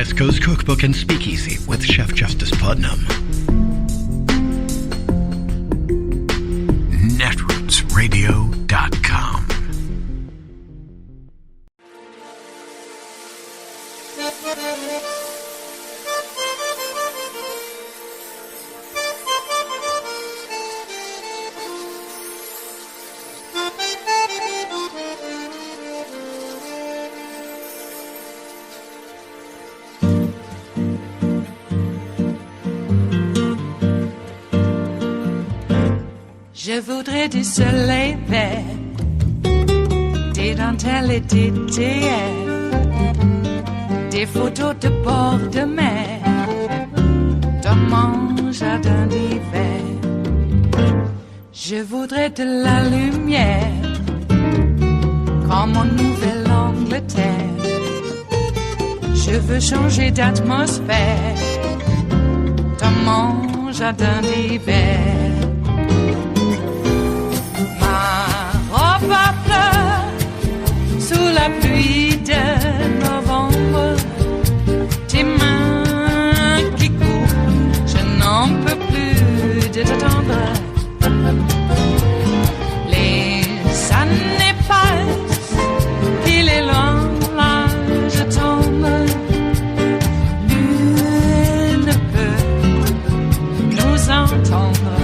West Coast Cookbook and Speakeasy with Chef Justice Putnam. Netrootsradio.com. Je voudrais du soleil vert, des dentelles et des théières, des photos de bord de mer, dans mon jardin d'hiver. Je voudrais de la lumière, comme en Nouvelle-Angleterre. Je veux changer d'atmosphère, dans mon jardin d'hiver. Ma fleur sous la pluie de novembre, tes mains qui courent, je n'en peux plus de t'attendre. Les années passent, il est loin, là je tombe. Nul ne peut nous entendre.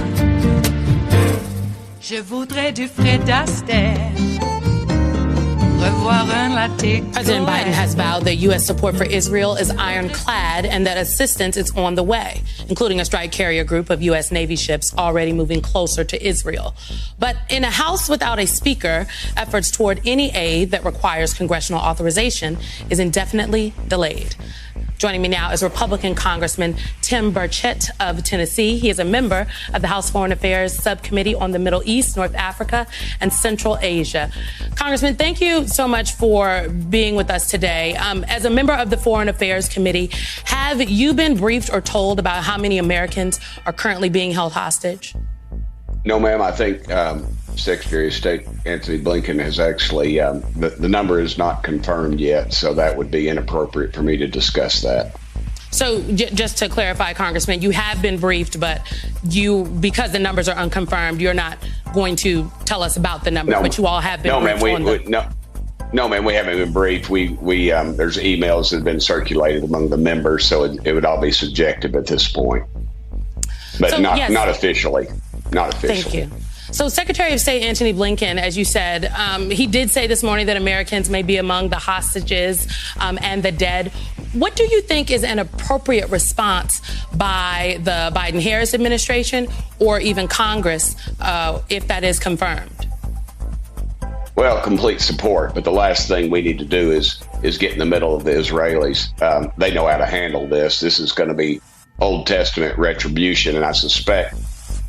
Je voudrais du Fred Astaire. President Biden has vowed that U.S. support for Israel is ironclad and that assistance is on the way, including a strike carrier group of U.S. Navy ships already moving closer to Israel. But in a House without a speaker, efforts toward any aid that requires congressional authorization is indefinitely delayed. Joining me now is Republican Congressman Tim Burchett of Tennessee. He is a member of the House Foreign Affairs Subcommittee on the Middle East, North Africa, and Central Asia. Congressman, thank you so much for being with us today. As a member of the Foreign Affairs Committee, have you been briefed or told about how many Americans are currently being held hostage? No, ma'am. I think Secretary of State Anthony Blinken has actually, the number is not confirmed yet, so that would be inappropriate for me to discuss that. So just to clarify, Congressman, you have been briefed, but because the numbers are unconfirmed, you're not going to tell us about the numbers, but you all have been briefed. No, ma'am, we haven't been briefed. We there's emails that have been circulated among the members, so it would all be subjective at this point, but not officially. Not officially. Thank you. So Secretary of State Anthony Blinken, as you said, he did say this morning that Americans may be among the hostages and the dead. What do you think is an appropriate response by the Biden-Harris administration or even Congress if that is confirmed? Well, complete support. But the last thing we need to do is get in the middle of the Israelis. They know how to handle this. This is going to be Old Testament retribution, and I suspect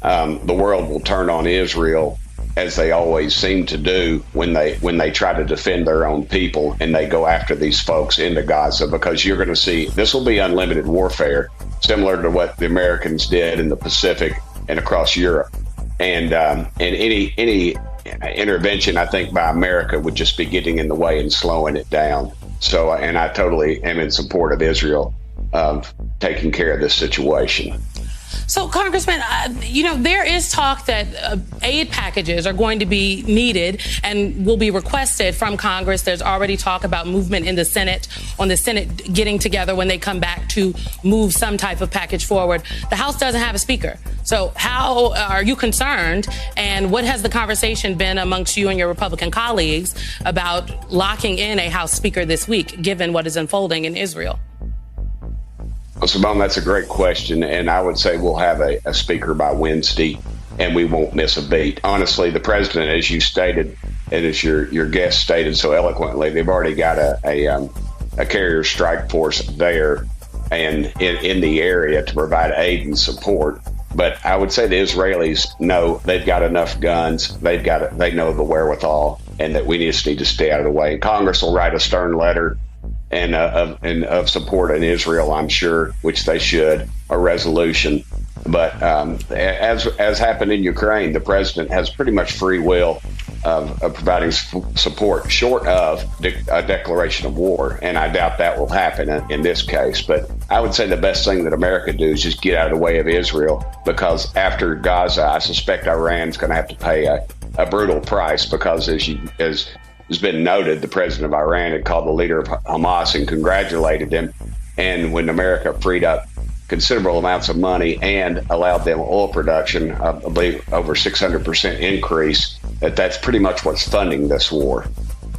the world will turn on Israel, as they always seem to do when they try to defend their own people and they go after these folks into Gaza, because you're going to see this will be unlimited warfare, similar to what the Americans did in the Pacific and across Europe. And any intervention, I think, by America would just be getting in the way and slowing it down. So, and I totally am in support of Israel taking care of this situation. So, Congressman, there is talk that aid packages are going to be needed and will be requested from Congress. There's already talk about movement in the Senate, on the Senate getting together when they come back to move some type of package forward. The House doesn't have a speaker. So how are you concerned? And what has the conversation been amongst you and your Republican colleagues about locking in a House speaker this week, given what is unfolding in Israel? Well, Simone, that's a great question. And I would say we'll have a speaker by Wednesday, and we won't miss a beat. Honestly, the president, as you stated, and as your guest stated so eloquently, they've already got a carrier strike force there and in the area to provide aid and support. But I would say the Israelis know they've got enough guns. They know the wherewithal, and that we just need to stay out of the way. Congress will write a stern letter and of support in Israel, I'm sure, which they should, a resolution. But as happened in Ukraine, the president has pretty much free will of providing support short of a declaration of war. And I doubt that will happen in this case. But I would say the best thing that America do is just get out of the way of Israel, because after Gaza, I suspect Iran's going to have to pay a brutal price, because as has been noted, the president of Iran had called the leader of Hamas and congratulated him. And when America freed up considerable amounts of money and allowed them oil production, I believe over 600% increase, that's pretty much what's funding this war.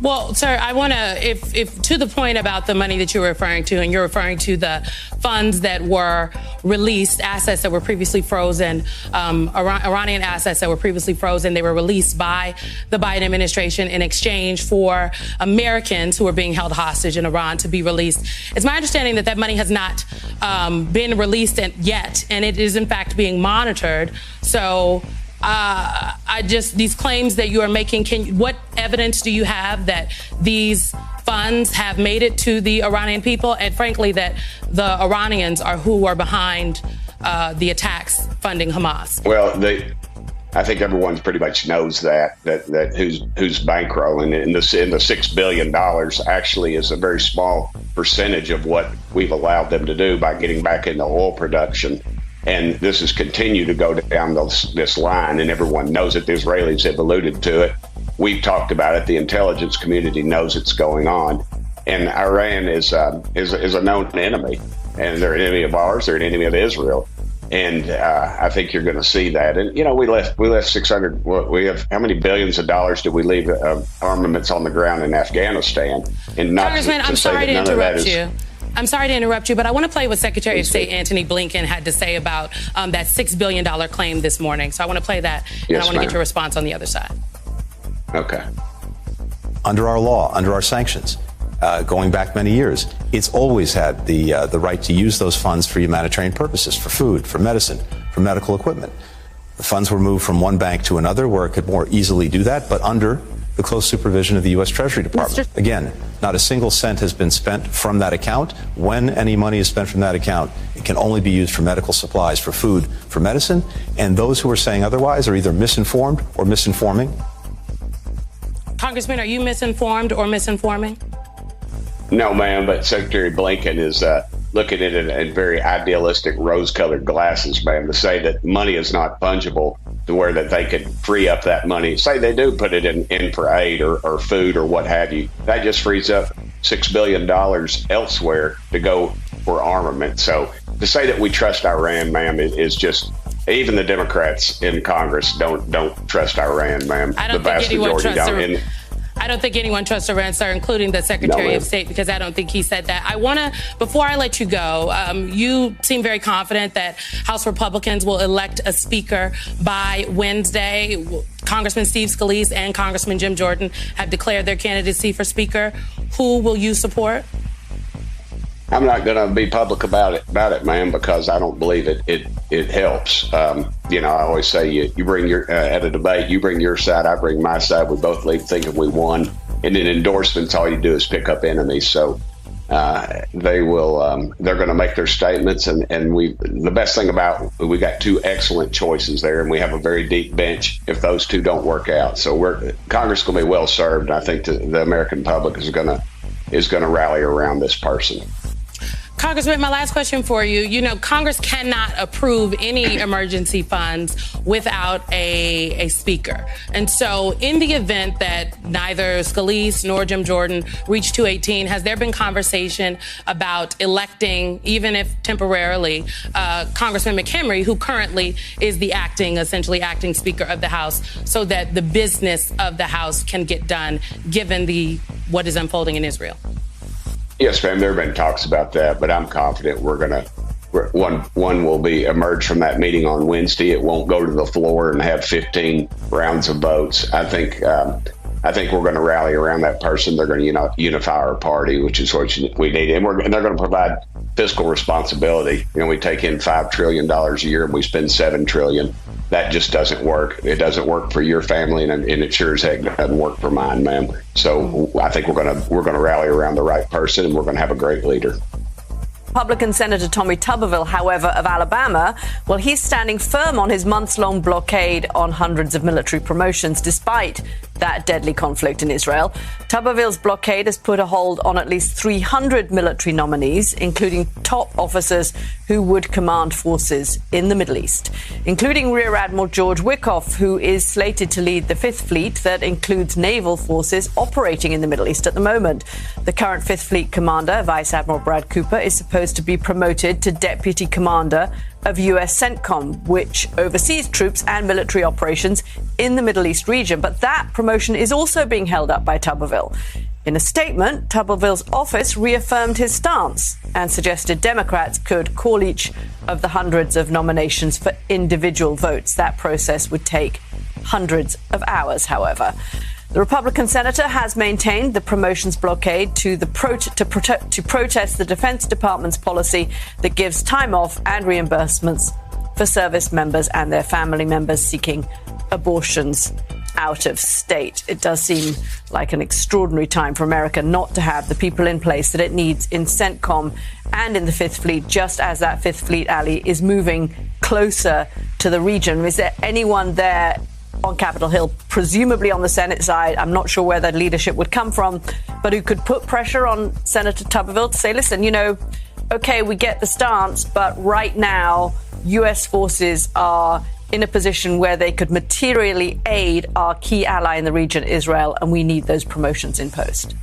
Well, sir, I want to, if to the point about the money that you're referring to, and you're referring to the funds that were released, assets that were previously frozen, Iranian assets that were previously frozen, they were released by the Biden administration in exchange for Americans who were being held hostage in Iran to be released. It's my understanding that that money has not been released yet, and it is in fact being monitored. So these claims that you are making, what evidence do you have that these funds have made it to the Iranian people, and frankly that the Iranians are who are behind the attacks funding Hamas? Well, I think everyone pretty much knows that who's bankrolling, and the $6 billion actually is a very small percentage of what we've allowed them to do by getting back into oil production. And this has continued to go down this line, and everyone knows it. The Israelis have alluded to it. We've talked about it. The intelligence community knows it's going on. And Iran is a known enemy, and they're an enemy of ours. They're an enemy of Israel. And I think you're going to see that. And, you know, we left 600. We have how many billions of dollars did we leave armaments on the ground in Afghanistan? And not Congressman, I'm sorry to interrupt you. I'm sorry to interrupt you, but I want to play what Secretary of State Antony Blinken had to say about that $6 billion claim this morning. So I want to play that, and I want to get your response on the other side. Okay. Under our law, under our sanctions, going back many years, it's always had the right to use those funds for humanitarian purposes, for food, for medicine, for medical equipment. The funds were moved from one bank to another where it could more easily do that, but under the close supervision of the U.S. Treasury Department. Again, not a single cent has been spent from that account. When any money is spent from that account, it can only be used for medical supplies, for food, for medicine. And those who are saying otherwise are either misinformed or misinforming. Congressman, are you misinformed or misinforming? No, ma'am, but Secretary Blinken is looking at it in very idealistic rose-colored glasses, ma'am, to say that money is not fungible to where that they could free up that money. Say they do put it in for aid or food or what have you. That just frees up $6 billion elsewhere to go for armament. So to say that we trust Iran, ma'am, is just, even the Democrats in Congress don't trust Iran, ma'am. I don't think anyone trusts I don't think anyone trusts Iran, sir, including the Secretary of State, because I don't think he said that. I want to, before I let you go, you seem very confident that House Republicans will elect a speaker by Wednesday. Congressman Steve Scalise and Congressman Jim Jordan have declared their candidacy for speaker. Who will you support? I'm not going to be public about it, ma'am, because I don't believe it helps. You know, I always say you bring your at a debate, you bring your side, I bring my side. We both leave thinking we won. And in endorsements, all you do is pick up enemies. So they're going to make their statements. And the best thing about we got two excellent choices there, and we have a very deep bench if those two don't work out. So Congress is going to be well served. And I think the American public is going to rally around this person. Congressman, my last question for you. You know, Congress cannot approve any emergency funds without a speaker. And so in the event that neither Scalise nor Jim Jordan reach 218, has there been conversation about electing, even if temporarily, Congressman McHenry, who currently is the essentially acting Speaker of the House, so that the business of the House can get done, given what is unfolding in Israel? Yes, ma'am. There have been talks about that, but I'm confident one will emerge from that meeting on Wednesday. It won't go to the floor and have 15 rounds of votes. I think we're going to rally around that person. They're going to unify our party, which is what we need, and they're going to provide fiscal responsibility. You know, we take in $5 trillion a year and we spend $7 trillion. That just doesn't work. It doesn't work for your family, and it sure as heck doesn't work for mine, ma'am. So I think we're gonna rally around the right person, and we're gonna have a great leader. Republican Senator Tommy Tuberville, however, of Alabama, well, he's standing firm on his months-long blockade on hundreds of military promotions, despite that deadly conflict in Israel. Tuberville's blockade has put a hold on at least 300 military nominees, including top officers who would command forces in the Middle East, including Rear Admiral George Wickoff, who is slated to lead the Fifth Fleet that includes naval forces operating in the Middle East at the moment. The current Fifth Fleet commander, Vice Admiral Brad Cooper, is supposed to be promoted to Deputy Commander of U.S. CENTCOM, which oversees troops and military operations in the Middle East region. But that promotion is also being held up by Tuberville. In a statement, Tuberville's office reaffirmed his stance and suggested Democrats could call each of the hundreds of nominations for individual votes. That process would take hundreds of hours, however. The Republican senator has maintained the promotions blockade to protest the Defense Department's policy that gives time off and reimbursements for service members and their family members seeking abortions out of state. It does seem like an extraordinary time for America not to have the people in place that it needs in CENTCOM and in the Fifth Fleet, just as that Fifth Fleet, Ali, is moving closer to the region. Is there anyone there on Capitol Hill, presumably on the Senate side, I'm not sure where that leadership would come from, but who could put pressure on Senator Tuberville to say, listen, okay, we get the stance, but right now, U.S. forces are in a position where they could materially aid our key ally in the region, Israel, and we need those promotions in post.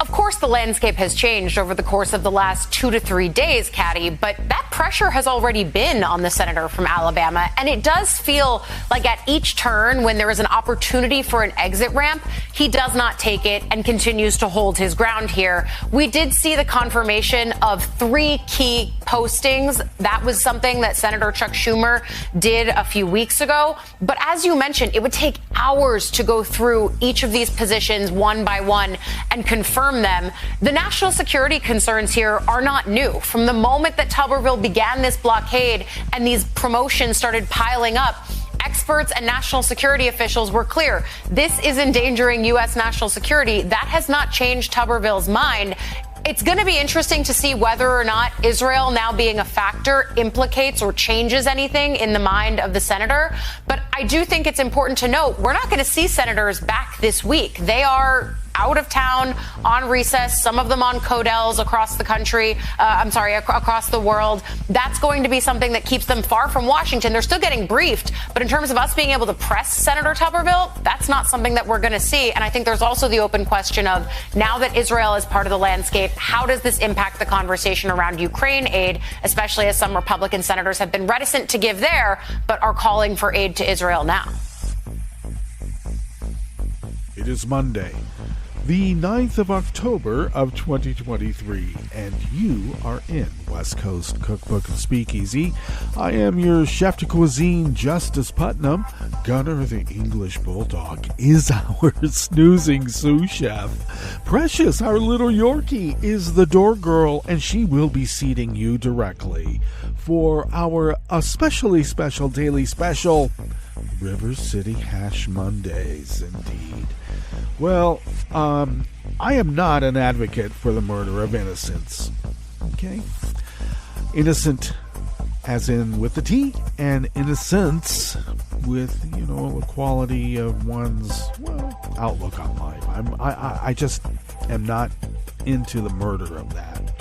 Of course, the landscape has changed over the course of the last 2 to 3 days, Caddy, but that pressure has already been on the senator from Alabama. And it does feel like at each turn, when there is an opportunity for an exit ramp, he does not take it and continues to hold his ground here. We did see the confirmation of 3 key postings. That was something that Senator Chuck Schumer did a few weeks ago. But as you mentioned, it would take hours to go through each of these positions one by one and confirm them. The national security concerns here are not new. From the moment that Tuberville began this blockade and these promotions started piling up, experts and national security officials were clear. This is endangering U.S. national security. That has not changed Tuberville's mind. It's going to be interesting to see whether or not Israel now being a factor implicates or changes anything in the mind of the senator. But I do think it's important to note we're not going to see senators back this week. They are out of town, on recess, some of them on codels across the country, across the world. That's going to be something that keeps them far from Washington. They're still getting briefed, but in terms of us being able to press Senator Tuberville, that's not something that we're going to see. And I think there's also the open question of, now that Israel is part of the landscape, how does this impact the conversation around Ukraine aid, especially as some Republican senators have been reticent to give there, but are calling for aid to Israel now? It is Monday, the 9th of October of 2023, and you are in West Coast Cookbook and Speakeasy. I am your chef de cuisine, Justice Putnam. Gunner, the English Bulldog, is our snoozing sous chef. Precious, our little Yorkie, is the door girl, and she will be seating you directly for our especially special daily special, River City Hash Mondays, indeed. Well, I am not an advocate for the murder of innocents. Okay? Innocent as in with the T, and innocence with, the quality of one's, outlook on life. I just am not into the murder of that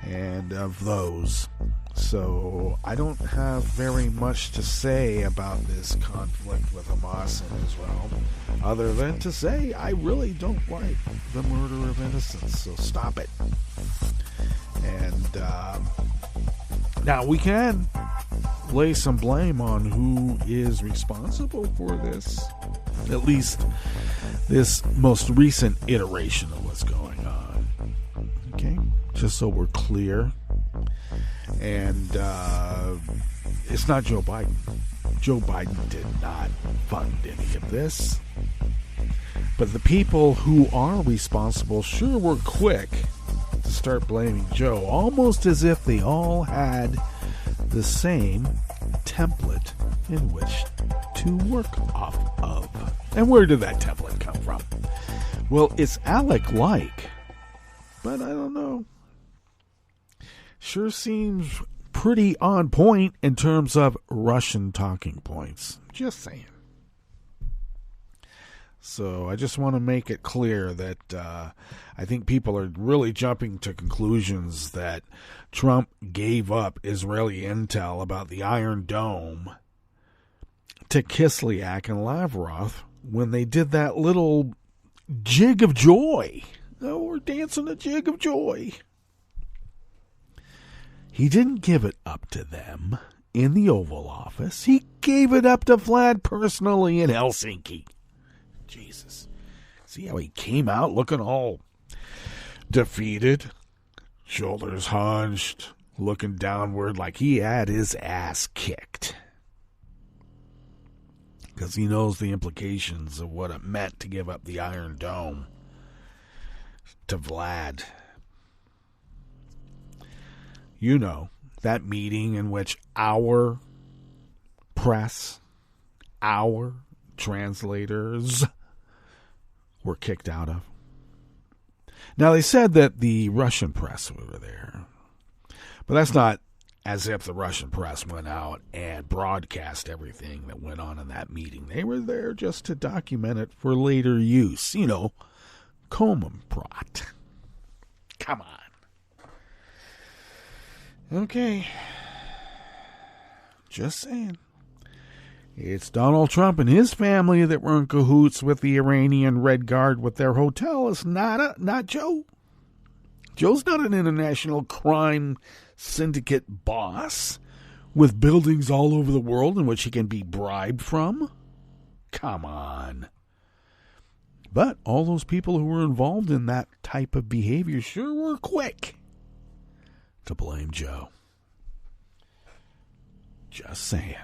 and of those. So I don't have very much to say about this conflict with Hamas and Israel, other than to say I really don't like the murder of innocents, so stop it. And now we can lay some blame on who is responsible for this, at least this most recent iteration of what's going on. Okay, just so we're clear. And it's not Joe Biden. Joe Biden did not fund any of this. But the people who are responsible sure were quick to start blaming Joe, almost as if they all had the same template in which to work off of. And where did that template come from? Well, it's Alec-like, but I don't know. sure seems pretty on point in terms of Russian talking points. Just saying. So I just want to make it clear that I think people are really jumping to conclusions that Trump gave up Israeli intel about the Iron Dome to Kislyak and Lavrov when they did that little jig of joy. Oh, we're dancing a jig of joy. He didn't give it up to them in the Oval Office. He gave it up to Vlad personally in Helsinki. Jesus. See how he came out looking all defeated, shoulders hunched, looking downward like he had his ass kicked. Because he knows the implications of what it meant to give up the Iron Dome to Vlad. You know, that meeting in which our press, our translators were kicked out of. Now, they said that the Russian press were there, but that's not as if the Russian press went out and broadcast everything that went on in that meeting. They were there just to document it for later use. You know, Kommenprot. Come on. Okay. Just saying. It's Donald Trump and his family that were in cahoots with the Iranian Red Guard with their hotel. It's not Joe. Joe's not an international crime syndicate boss with buildings all over the world in which he can be bribed from. Come on. But all those people who were involved in that type of behavior sure were quick to blame Joe. Just saying.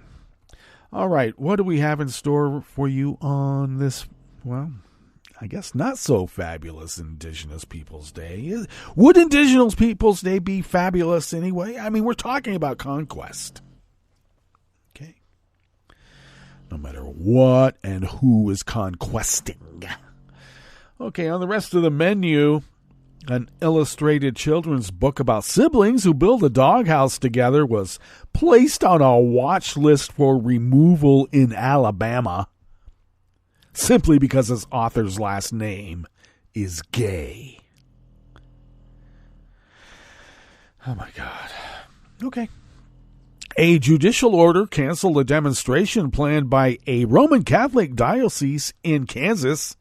All right, what do we have in store for you on this, well, I guess not so fabulous Indigenous Peoples Day? Would Indigenous Peoples Day be fabulous anyway? I mean, we're talking about conquest. Okay. No matter what and who is conquesting. Okay, on the rest of the menu, an illustrated children's book about siblings who build a doghouse together was placed on a watch list for removal in Alabama simply because its author's last name is gay. Oh my God. Okay. A judicial order canceled a demonstration planned by a Roman Catholic diocese in Kansas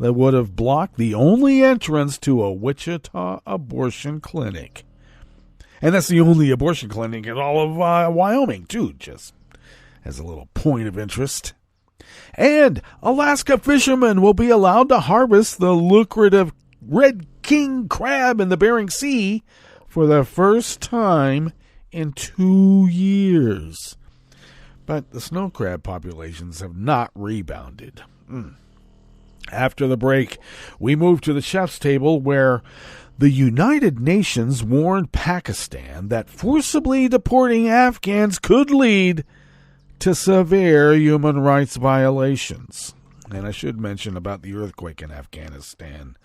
that would have blocked the only entrance to a Wichita abortion clinic. And that's the only abortion clinic in all of Wyoming, too, just as a little point of interest. And Alaska fishermen will be allowed to harvest the lucrative red king crab in the Bering Sea for the first time in 2 years. But the snow crab populations have not rebounded. After the break, we move to the chef's table where the United Nations warned Pakistan that forcibly deporting Afghans could lead to severe human rights violations. And I should mention about the earthquake in Afghanistan.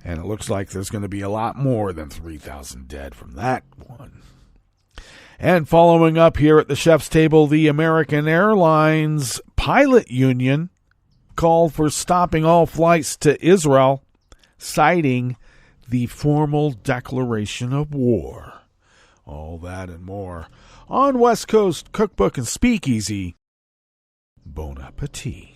And it looks like there's going to be a lot more than 3,000 dead from that one. And following up here at the chef's table, the American Airlines Pilot Union called for stopping all flights to Israel, citing the formal declaration of war. All that and more on West Coast Cookbook and Speakeasy. Bon appetit.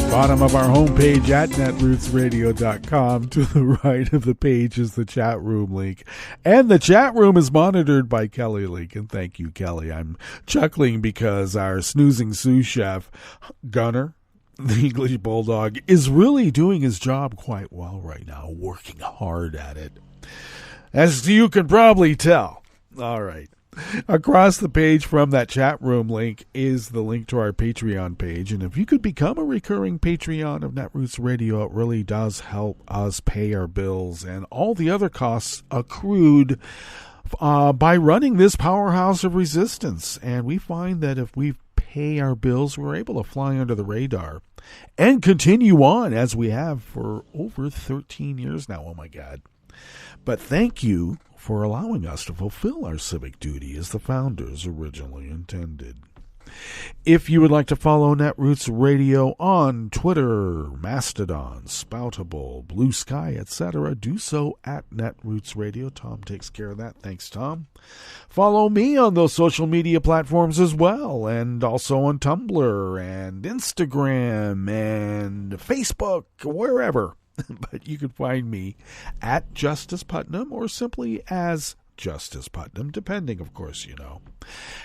Bottom of our homepage at netrootsradio.com. To the right of the page is the chat room link. And the chat room is monitored by Kelly Lincoln. Thank you, Kelly. I'm chuckling because our snoozing sous chef, Gunner, the English Bulldog, is really doing his job quite well right now, working hard at it, as you can probably tell. All right. Across the page from that chat room link is the link to our Patreon page. And if you could become a recurring Patreon of Netroots Radio, it really does help us pay our bills and all the other costs accrued by running this powerhouse of resistance. And we find that if we pay our bills, we're able to fly under the radar and continue on as we have for over 13 years now. Oh, my God. But thank you for allowing us to fulfill our civic duty as the founders originally intended. If you would like to follow Netroots Radio on Twitter, Mastodon, Spoutable, Blue Sky, etc., do so at Netroots Radio. Tom takes care of that. Thanks, Tom. Follow me on those social media platforms as well, and also on Tumblr and Instagram and Facebook, wherever. But you can find me at Justice Putnam or simply as Justice Putnam, depending, of course, you know.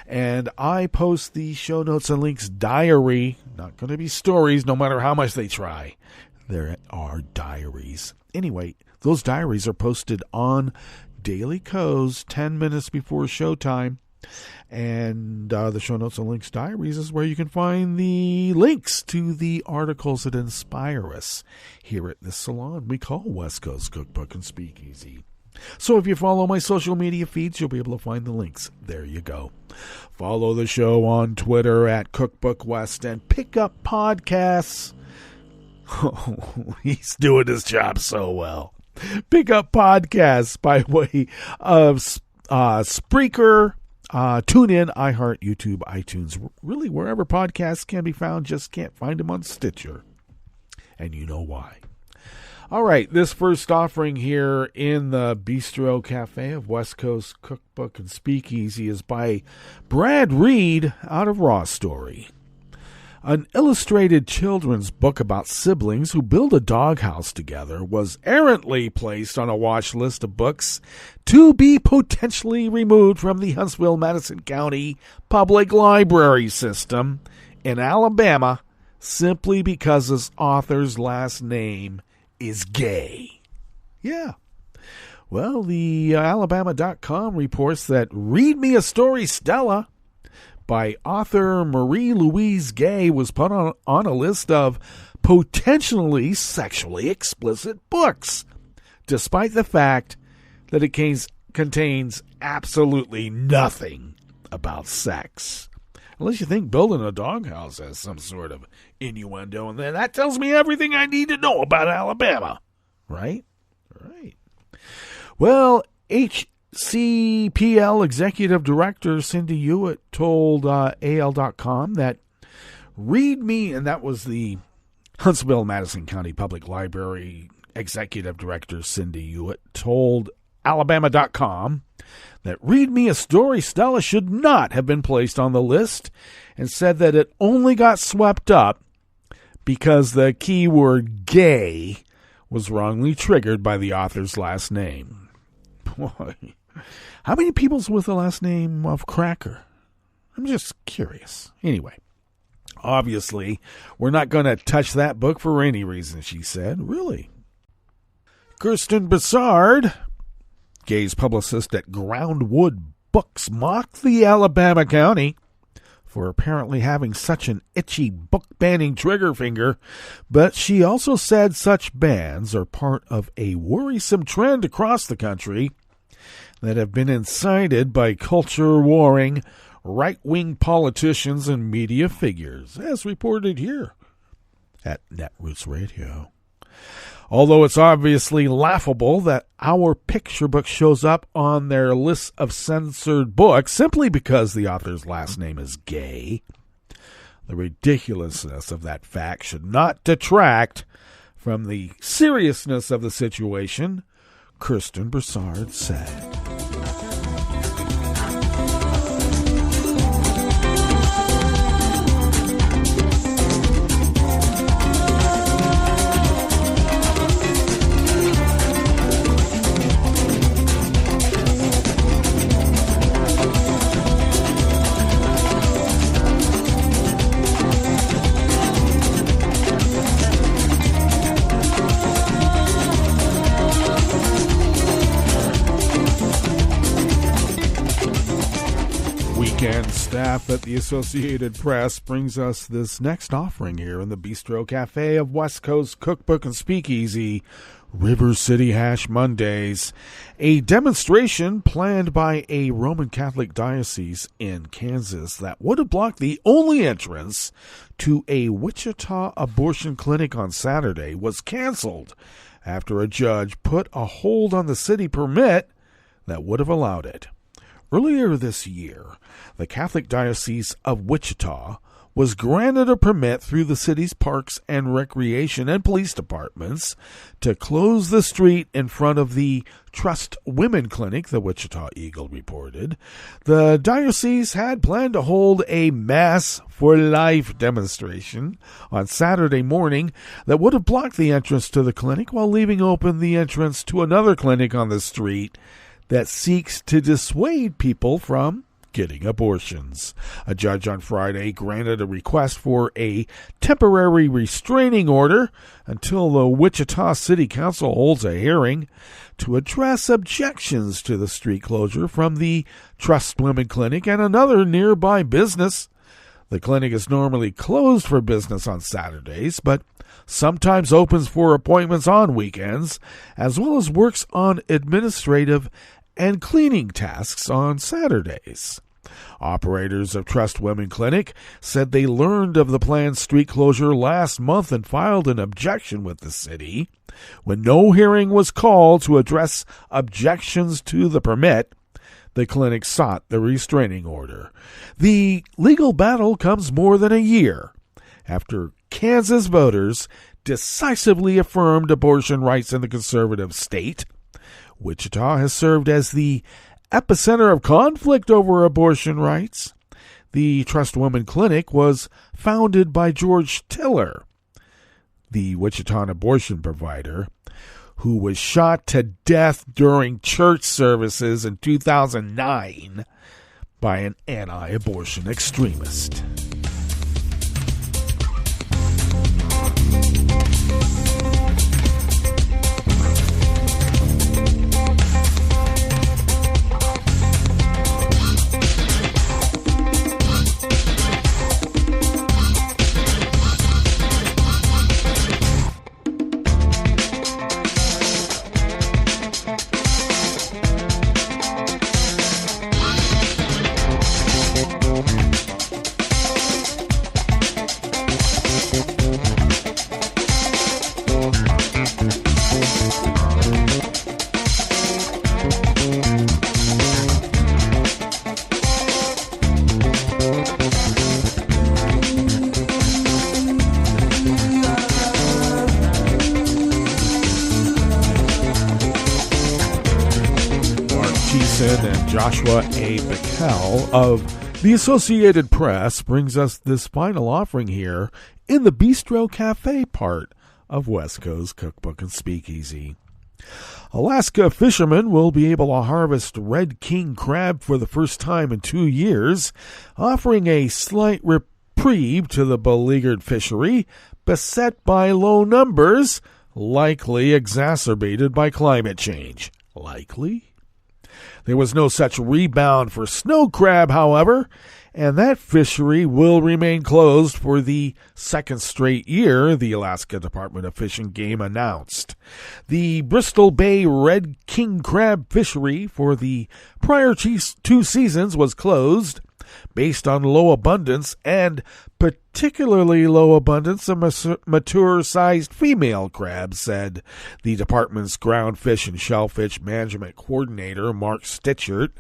And I post the show notes and links diary. Not going to be stories, no matter how much they try. There are diaries. Anyway, those diaries are posted on Daily Co's 10 minutes before showtime. And the show notes and links diaries is where you can find the links to the articles that inspire us here at this salon we call West Coast Cookbook and Speakeasy. So if you follow my social media feeds, you'll be able to find the links. There you go. Follow the show on Twitter at Cookbook West and pick up podcasts. Oh, he's doing his job so well. Pick up podcasts by way of Spreaker, TuneIn, iHeart, YouTube, iTunes, really wherever podcasts can be found. Just can't find them on Stitcher. And you know why. All right, this first offering here in the Bistro Cafe of West Coast Cookbook and Speakeasy is by Brad Reed out of Raw Story. An illustrated children's book about siblings who build a doghouse together was errantly placed on a watch list of books to be potentially removed from the Huntsville-Madison County Public Library System in Alabama simply because its author's last name is gay. Yeah. Well, the Alabama.com reports that Read Me a Story, Stella, by author Marie Louise Gay, was put on a list of potentially sexually explicit books, despite the fact that it contains absolutely nothing about sex. Unless you think building a doghouse has some sort of innuendo, and then that tells me everything I need to know about Alabama. Right? Right. Well, HCPL Executive Director Cindy Hewitt told AL.com that Read Me, and that was the Huntsville-Madison County Public Library Executive Director Cindy Hewitt, told Alabama.com that Read Me a Story, Stella should not have been placed on the list, and said that it only got swept up because the keyword gay was wrongly triggered by the author's last name. Boy, how many people's with the last name of Cracker? I'm just curious. Anyway, obviously, we're not going to touch that book for any reason, she said. Really? Kirsten Bessard, Gay's publicist at Groundwood Books, mocked the Alabama County for apparently having such an itchy book-banning trigger finger, but she also said such bans are part of a worrisome trend across the country that have been incited by culture-warring right-wing politicians and media figures, as reported here at Netroots Radio. Although it's obviously laughable that our picture book shows up on their list of censored books simply because the author's last name is gay, the ridiculousness of that fact should not detract from the seriousness of the situation, Kirsten Broussard said. staff at the Associated Press brings us this next offering here in the Bistro Cafe of West Coast Cookbook and Speakeasy, River City Hash Mondays. A demonstration planned by a Roman Catholic diocese in Kansas that would have blocked the only entrance to a Wichita abortion clinic on Saturday was canceled after a judge put a hold on the city permit that would have allowed it. Earlier this year, the Catholic Diocese of Wichita was granted a permit through the city's Parks and Recreation and Police Departments to close the street in front of the Trust Women Clinic, the Wichita Eagle reported. The diocese had planned to hold a Mass for Life demonstration on Saturday morning that would have blocked the entrance to the clinic while leaving open the entrance to another clinic on the street that seeks to dissuade people from getting abortions. A judge on Friday granted a request for a temporary restraining order until the Wichita City Council holds a hearing to address objections to the street closure from the Trust Women Clinic and another nearby business. The clinic is normally closed for business on Saturdays, but sometimes opens for appointments on weekends, as well as works on administrative and cleaning tasks on Saturdays. Operators of Trust Women Clinic said they learned of the planned street closure last month and filed an objection with the city. When no hearing was called to address objections to the permit, the clinic sought the restraining order. The legal battle comes more than a year after Kansas voters decisively affirmed abortion rights in the conservative state. Wichita has served as the epicenter of conflict over abortion rights. The Trust Women Clinic was founded by George Tiller, the Wichita abortion provider, who was shot to death during church services in 2009 by an anti-abortion extremist. And Joshua A. Bickel of the Associated Press brings us this final offering here in the Bistro Cafe part of West Coast Cookbook and Speakeasy. Alaska fishermen will be able to harvest red king crab for the first time in 2 years, offering a slight reprieve to the beleaguered fishery, beset by low numbers, likely exacerbated by climate change. Likely? There was no such rebound for snow crab, however, and that fishery will remain closed for the second straight year, the Alaska Department of Fish and Game announced. The Bristol Bay red king crab fishery for the prior 2 seasons was closed based on low abundance and particularly low abundance of mature-sized female crabs, said the department's ground fish and shellfish management coordinator, Mark Stitchert.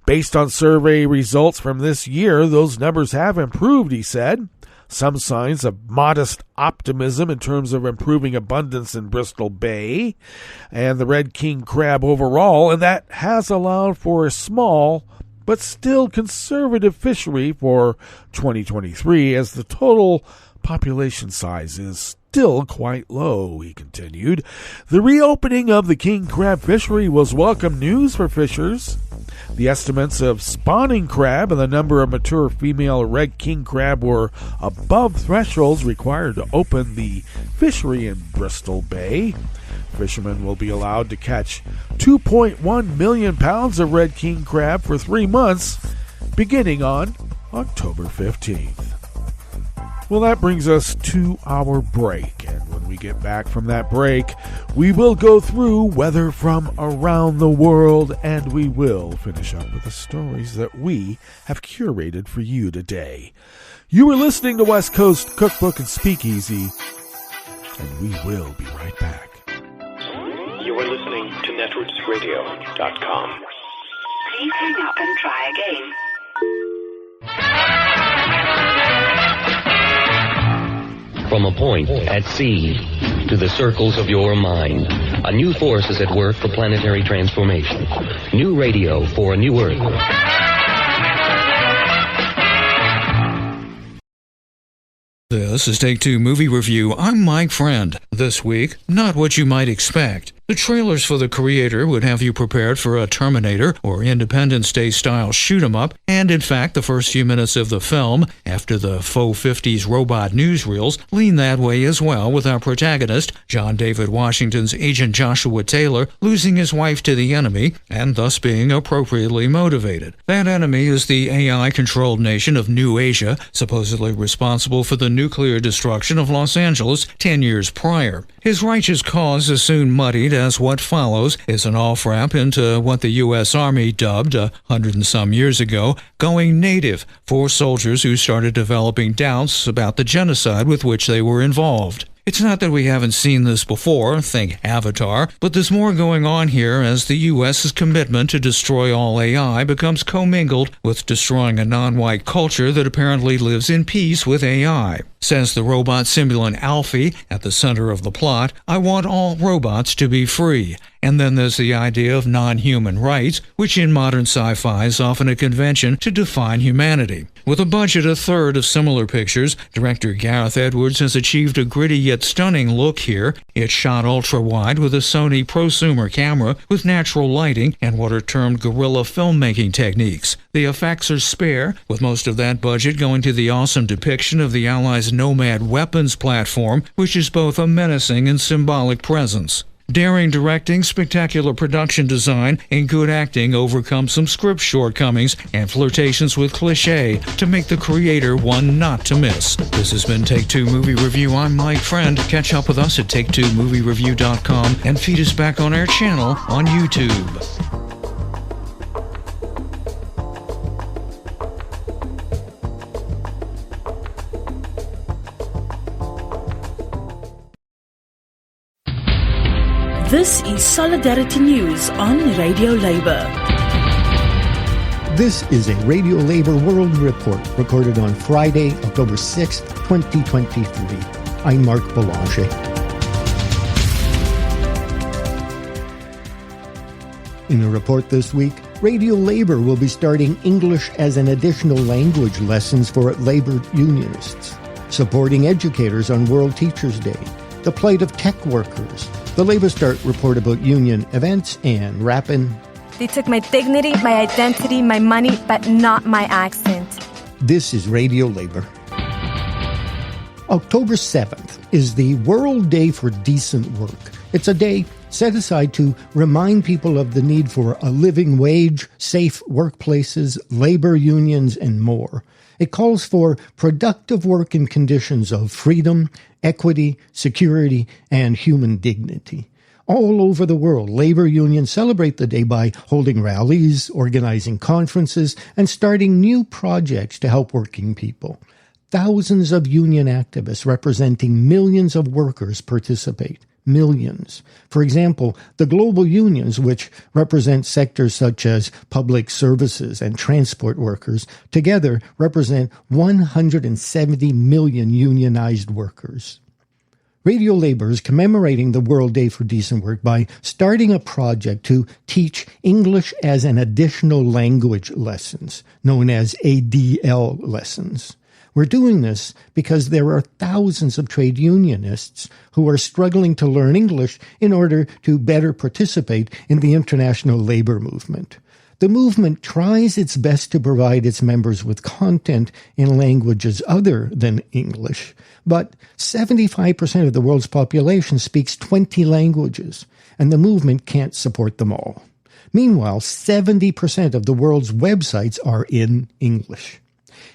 Based on survey results from this year, those numbers have improved, he said. Some signs of modest optimism in terms of improving abundance in Bristol Bay and the red king crab overall, and that has allowed for a small but still conservative fishery for 2023 as the total population size is still quite low, he continued. The reopening of the king crab fishery was welcome news for fishers. The estimates of spawning crab and the number of mature female red king crab were above thresholds required to open the fishery in Bristol Bay. Fishermen will be allowed to catch 2.1 million pounds of red king crab for 3 months, beginning on October 15th. Well, that brings us to our break, and when we get back from that break, we will go through weather from around the world, and we will finish up with the stories that we have curated for you today. You are listening to West Coast Cookbook and Speakeasy, and we will be right back. You are listening to netrootsradio.com. Please hang up and try again. From a point at sea to the circles of your mind, a new force is at work for planetary transformation. New radio for a new Earth. This is Take Two Movie Review. I'm Mike Friend. This week, not what you might expect. The trailers for The Creator would have you prepared for a Terminator or Independence Day-style shoot-'em-up, and in fact, the first few minutes of the film, after the faux 50s robot newsreels, lean that way as well, with our protagonist, John David Washington's Agent Joshua Taylor, losing his wife to the enemy, and thus being appropriately motivated. That enemy is the AI-controlled nation of New Asia, supposedly responsible for the nuclear destruction of Los Angeles 10 years prior. His righteous cause is soon muddied as what follows is an off-ramp into what the U.S. Army dubbed, 100 and some years ago, going native for soldiers who started developing doubts about the genocide with which they were involved. It's not that we haven't seen this before, think Avatar, but there's more going on here as the U.S.'s commitment to destroy all AI becomes commingled with destroying a non-white culture that apparently lives in peace with AI. Says the robot simulant Alfie at the center of the plot, I want all robots to be free. And then there's the idea of non-human rights, which in modern sci-fi is often a convention to define humanity. With a budget a third of similar pictures, director Gareth Edwards has achieved a gritty yet stunning look here. It's shot ultra-wide with a Sony prosumer camera with natural lighting and what are termed guerrilla filmmaking techniques. The effects are spare, with most of that budget going to the awesome depiction of the Allies' Nomad weapons platform, which is both a menacing and symbolic presence. Daring directing, spectacular production design, and good acting overcome some script shortcomings and flirtations with cliché to make The Creator one not to miss. This has been Take Two Movie Review. I'm Mike Friend. Catch up with us at take2moviereview.com and feed us back on our channel on YouTube. This is Solidarity News on Radio Labour. This is a Radio Labour World Report recorded on Friday, October 6, 2023. I'm Mark Boulanger. In a report this week, Radio Labour will be starting English as an additional language lessons for labour unionists, supporting educators on World Teachers' Day, the plight of tech workers, the Labour Start report about union events, and rapping. They took my dignity, my identity, my money, but not my accent. This is Radio Labour. October 7th is the World Day for Decent Work. It's a day set aside to remind people of the need for a living wage, safe workplaces, labour unions, and more. It calls for productive work in conditions of freedom, equity, security, and human dignity. All over the world, labor unions celebrate the day by holding rallies, organizing conferences, and starting new projects to help working people. Thousands of union activists representing millions of workers participate. Millions. For example, the global unions, which represent sectors such as public services and transport workers, together represent 170 million unionized workers. Radio Labour is commemorating the World Day for Decent Work by starting a project to teach English as an additional language lessons, known as ADL lessons. We're doing this because there are thousands of trade unionists who are struggling to learn English in order to better participate in the international labor movement. The movement tries its best to provide its members with content in languages other than English, but 75% of the world's population speaks 20 languages, and the movement can't support them all. Meanwhile, 70% of the world's websites are in English.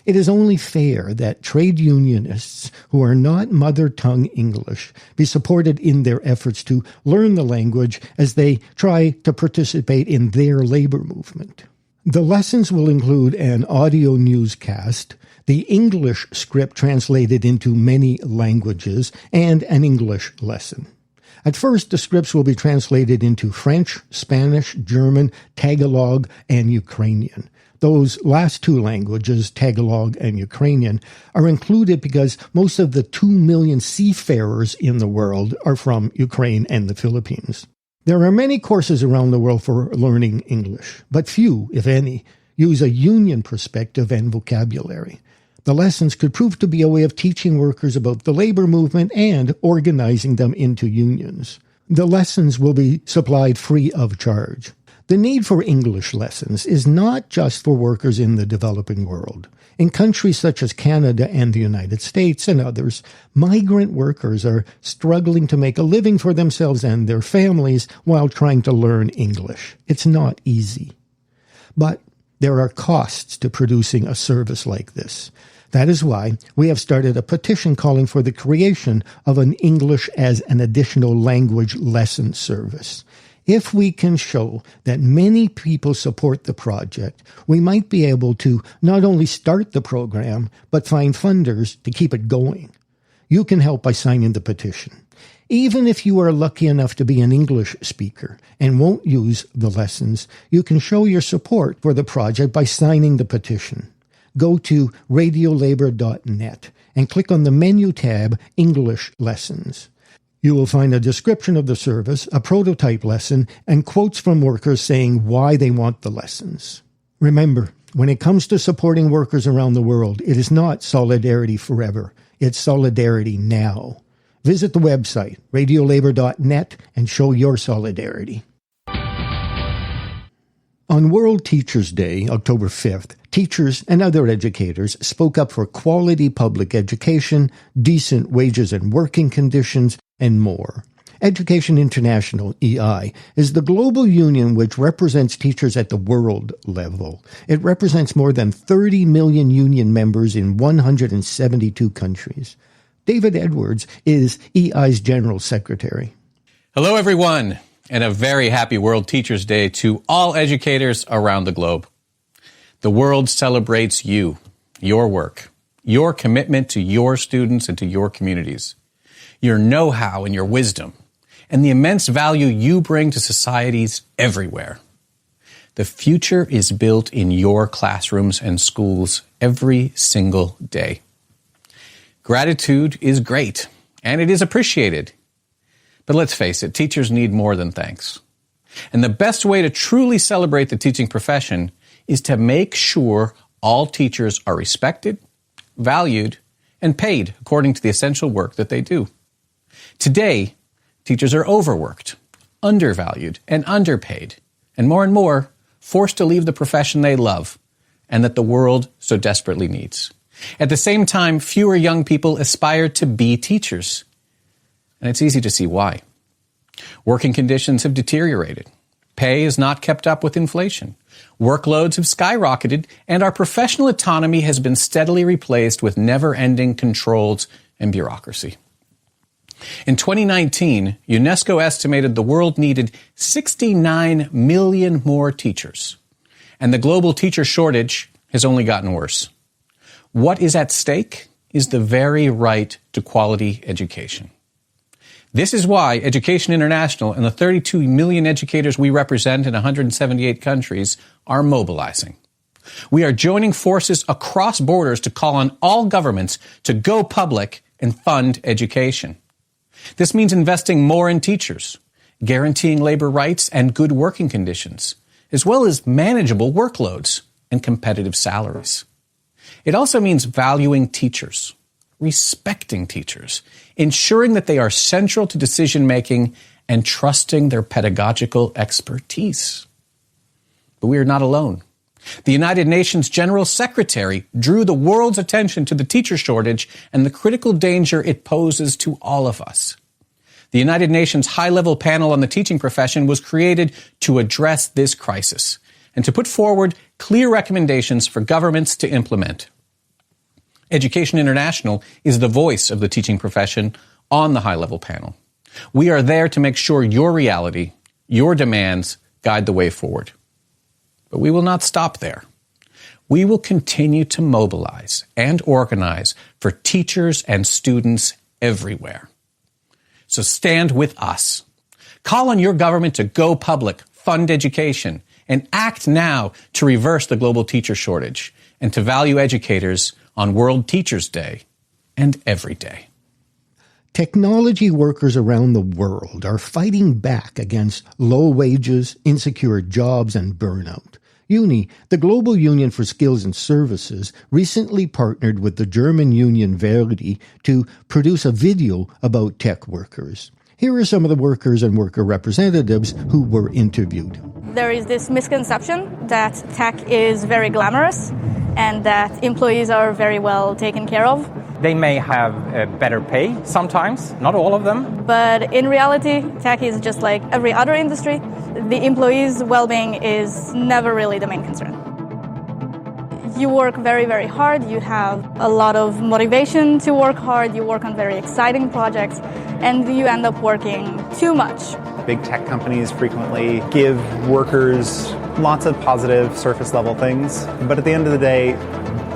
It is only fair that trade unionists who are not mother tongue English be supported in their efforts to learn the language as they try to participate in their labor movement. The lessons will include an audio newscast, the English script translated into many languages, and an English lesson. At first, the scripts will be translated into French, Spanish, German, Tagalog, and Ukrainian. Those last two languages, Tagalog and Ukrainian, are included because most of the 2 million seafarers in the world are from Ukraine and the Philippines. There are many courses around the world for learning English, but few, if any, use a union perspective and vocabulary. The lessons could prove to be a way of teaching workers about the labor movement and organizing them into unions. The lessons will be supplied free of charge. The need for English lessons is not just for workers in the developing world. In countries such as Canada and the United States and others, migrant workers are struggling to make a living for themselves and their families while trying to learn English. It's not easy. But there are costs to producing a service like this. That is why we have started a petition calling for the creation of an English as an additional language lesson service. If we can show that many people support the project, we might be able to not only start the program, but find funders to keep it going. You can help by signing the petition. Even if you are lucky enough to be an English speaker and won't use the lessons, you can show your support for the project by signing the petition. Go to radiolabor.net and click on the menu tab, English Lessons. You will find a description of the service, a prototype lesson, and quotes from workers saying why they want the lessons. Remember, when it comes to supporting workers around the world, it is not solidarity forever. It's solidarity now. Visit the website, radiolabor.net, and show your solidarity. On World Teachers' Day, October 5th, teachers and other educators spoke up for quality public education, decent wages and working conditions, and more. Education International, EI, is the global union which represents teachers at the world level. It represents more than 30 million union members in 172 countries. David Edwards is EI's General Secretary. Hello, everyone, and a very happy World Teachers' Day to all educators around the globe. The world celebrates you, your work, your commitment to your students and to your communities, your know-how and your wisdom, and the immense value you bring to societies everywhere. The future is built in your classrooms and schools every single day. Gratitude is great, and it is appreciated. But let's face it, teachers need more than thanks. And the best way to truly celebrate the teaching profession is to make sure all teachers are respected, valued, and paid according to the essential work that they do. Today, teachers are overworked, undervalued, and underpaid, and more, forced to leave the profession they love and that the world so desperately needs. At the same time, fewer young people aspire to be teachers. And it's easy to see why. Working conditions have deteriorated. Pay is not kept up with inflation. Workloads have skyrocketed, and our professional autonomy has been steadily replaced with never-ending controls and bureaucracy. In 2019, UNESCO estimated the world needed 69 million more teachers, and the global teacher shortage has only gotten worse. What is at stake is the very right to quality education. This is why Education International and the 32 million educators we represent in 178 countries are mobilizing. We are joining forces across borders to call on all governments to go public and fund education. This means investing more in teachers, guaranteeing labor rights and good working conditions, as well as manageable workloads and competitive salaries. It also means valuing teachers, respecting teachers, ensuring that they are central to decision-making, and trusting their pedagogical expertise. But we are not alone. The United Nations General Secretary drew the world's attention to the teacher shortage and the critical danger it poses to all of us. The United Nations High-Level Panel on the Teaching Profession was created to address this crisis and to put forward clear recommendations for governments to implement. Education International is the voice of the teaching profession on the high-level panel. We are there to make sure your reality, your demands, guide the way forward. But we will not stop there. We will continue to mobilize and organize for teachers and students everywhere. So stand with us. Call on your government to go public, fund education, and act now to reverse the global teacher shortage and to value educators on World Teachers' Day and every day. Technology workers around the world are fighting back against low wages, insecure jobs, and burnout. UNI, the Global Union for Skills and Services, recently partnered with the German union Verdi to produce a video about tech workers. Here are some of the workers and worker representatives who were interviewed. There is this misconception that tech is very glamorous and that employees are very well taken care of. They may have better pay sometimes, not all of them. But in reality, tech is just like every other industry. The employees' well-being is never really the main concern. You work very, very hard. You have a lot of motivation to work hard. You work on very exciting projects, and you end up working too much. Big tech companies frequently give workers lots of positive surface-level things, but at the end of the day,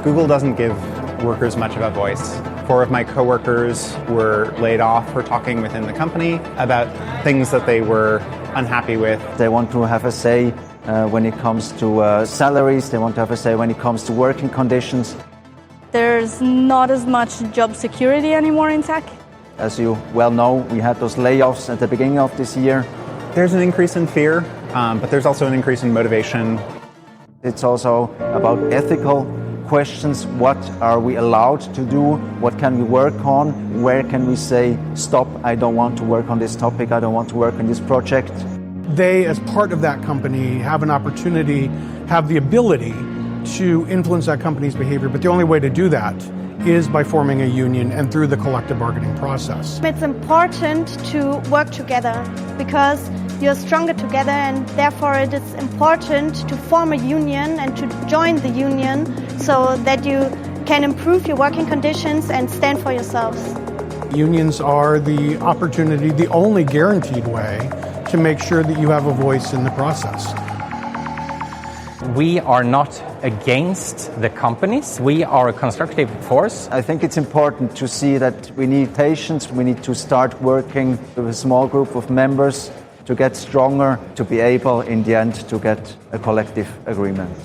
Google doesn't give workers much of a voice. 4 of my coworkers were laid off for talking within the company about things that they were unhappy with. They want to have a say when it comes to salaries. They want to have a say when it comes to working conditions. There's not as much job security anymore in tech. As you well know, we had those layoffs at the beginning of this year. There's an increase in fear, but there's also an increase in motivation. It's also about ethical questions. What are we allowed to do? What can we work on? Where can we say, stop, I don't want to work on this topic, I don't want to work on this project? They, as part of that company, have an opportunity, have the ability to influence that company's behavior, but the only way to do that is by forming a union and through the collective bargaining process. It's important to work together because you're stronger together, and therefore it is important to form a union and to join the union so that you can improve your working conditions and stand for yourselves. Unions are the opportunity, the only guaranteed way to make sure that you have a voice in the process. We are not against the companies. We are a constructive force. I think it's important to see that we need patience. We need to start working with a small group of members to get stronger, to be able, in the end, to get a collective agreement.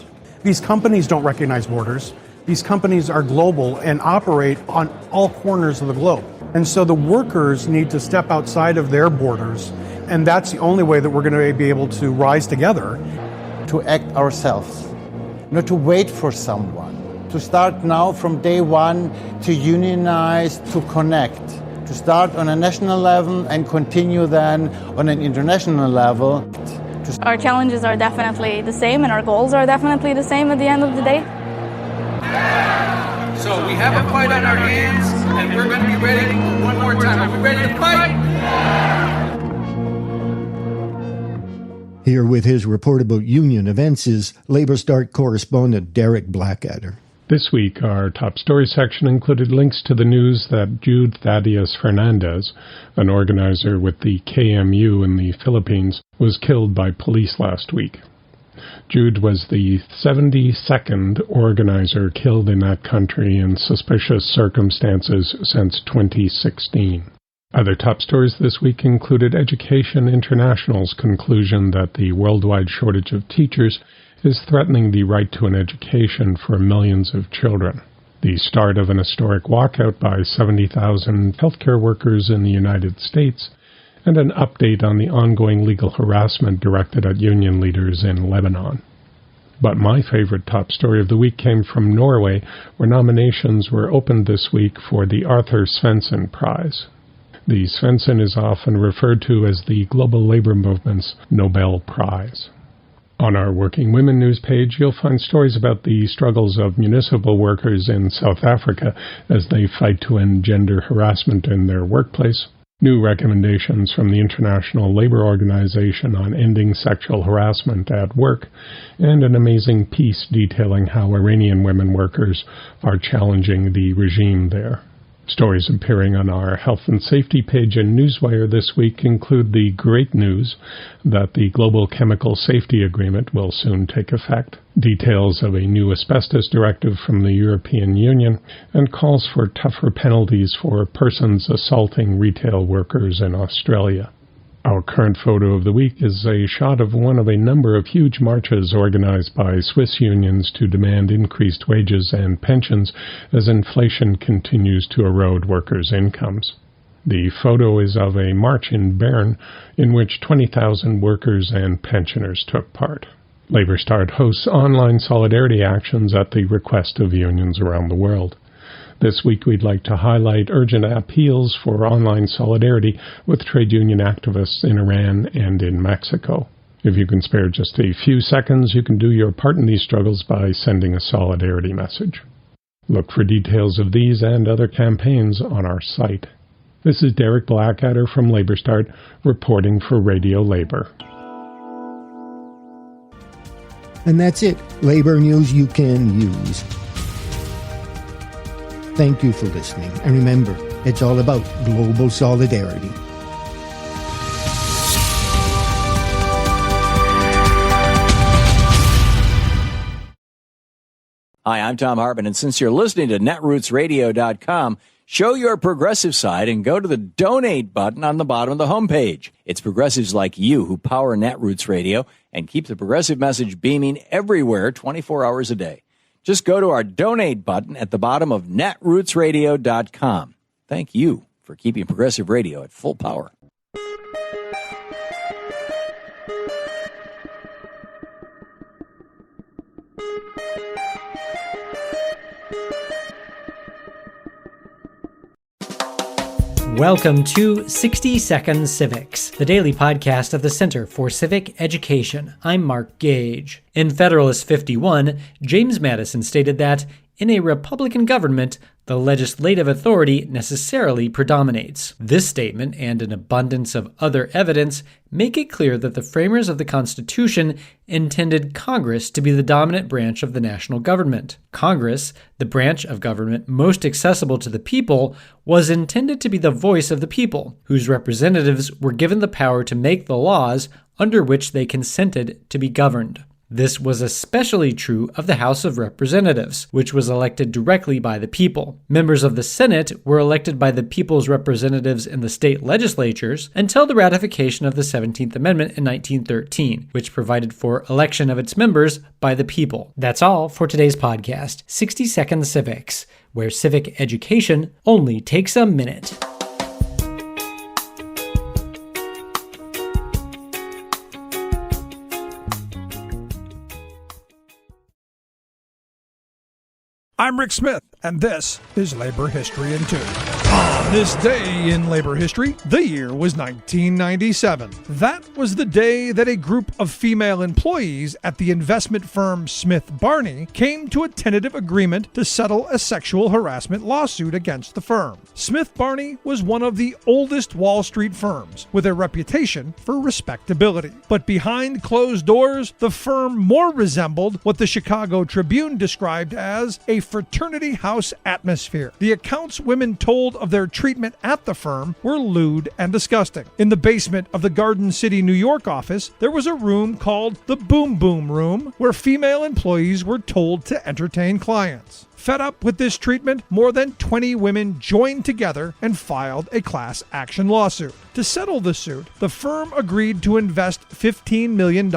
These companies don't recognize borders. These companies are global and operate on all corners of the globe. And so the workers need to step outside of their borders, and that's the only way that we're going to be able to rise together. To act ourselves, not to wait for someone, to start now from day one, to unionize, to connect, to start on a national level and continue then on an international level. Our challenges are definitely the same and our goals are definitely the same at the end of the day. So we have a fight on our hands and we're going to be ready one more time. Are we ready to fight? Here with his report about union events is Labour Start correspondent Derek Blackadder. This week, our top story section included links to the news that Jude Thaddeus Fernandez, an organizer with the KMU in the Philippines, was killed by police last week. Jude was the 72nd organizer killed in that country in suspicious circumstances since 2016. Other top stories this week included Education International's conclusion that the worldwide shortage of teachers is threatening the right to an education for millions of children, the start of an historic walkout by 70,000 healthcare workers in the United States, and an update on the ongoing legal harassment directed at union leaders in Lebanon. But my favorite top story of the week came from Norway, where nominations were opened this week for the Arthur Svensson Prize. The Svensson is often referred to as the global labor movement's Nobel Prize. On our Working Women news page, you'll find stories about the struggles of municipal workers in South Africa as they fight to end gender harassment in their workplace, New recommendations from the International Labour Organization on ending sexual harassment at work, and an amazing piece detailing how Iranian women workers are challenging the regime there. Stories appearing on our health and safety page in Newswire this week include the great news that the Global Chemical Safety Agreement will soon take effect, details of a new asbestos directive from the European Union, and calls for tougher penalties for persons assaulting retail workers in Australia. Our current photo of the week is a shot of one of a number of huge marches organized by Swiss unions to demand increased wages and pensions as inflation continues to erode workers' incomes. The photo is of a march in Bern in which 20,000 workers and pensioners took part. Labour Start hosts online solidarity actions at the request of unions around the world. This week we'd like to highlight urgent appeals for online solidarity with trade union activists in Iran and in Mexico. If you can spare just a few seconds, you can do your part in these struggles by sending a solidarity message. Look for details of these and other campaigns on our site. This is Derek Blackadder from Labour Start, reporting for Radio Labour. And that's it. Labor news you can use. Thank you for listening. And remember, it's all about global solidarity. Hi, I'm Tom Hartman, and since you're listening to netrootsradio.com, show your progressive side and go to the donate button on the bottom of the homepage. It's progressives like you who power Netroots Radio and keep the progressive message beaming everywhere 24 hours a day. Just go to our donate button at the bottom of netrootsradio.com. Thank you for keeping progressive radio at full power. Welcome to 60 Seconds Civics, the daily podcast of the Center for Civic Education. I'm Mark Gage. In Federalist 51, James Madison stated that, in a Republican government, the legislative authority necessarily predominates. This statement, and an abundance of other evidence, make it clear that the framers of the Constitution intended Congress to be the dominant branch of the national government. Congress, the branch of government most accessible to the people, was intended to be the voice of the people, whose representatives were given the power to make the laws under which they consented to be governed. This was especially true of the House of Representatives, which was elected directly by the people. Members of the Senate were elected by the people's representatives in the state legislatures until the ratification of the 17th Amendment in 1913, which provided for election of its members by the people. That's all for today's podcast, 60 Seconds Civics, where civic education only takes a minute. I'm Rick Smith, and this is Labor History in 2. On this day in labor history, the year was 1997. That was the day that a group of female employees at the investment firm Smith Barney came to a tentative agreement to settle a sexual harassment lawsuit against the firm. Smith Barney was one of the oldest Wall Street firms, with a reputation for respectability. But behind closed doors, the firm more resembled what the Chicago Tribune described as a fraternity house atmosphere. The accounts women told of their treatment at the firm were lewd and disgusting. In the basement of the Garden City, New York office, there was a room called the Boom Boom Room, where female employees were told to entertain clients. Fed up with this treatment, more than 20 women joined together and filed a class action lawsuit. To settle the suit, the firm agreed to invest $15 million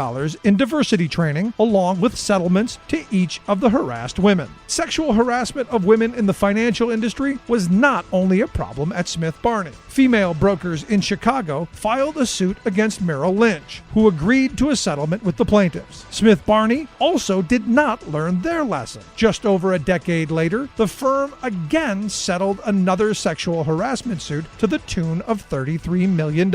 in diversity training, along with settlements to each of the harassed women. Sexual harassment of women in the financial industry was not only a problem at Smith Barney. Female brokers in Chicago filed a suit against Merrill Lynch, who agreed to a settlement with the plaintiffs. Smith Barney also did not learn their lesson. Just over a decade later, the firm again settled another sexual harassment suit to the tune of $33 million.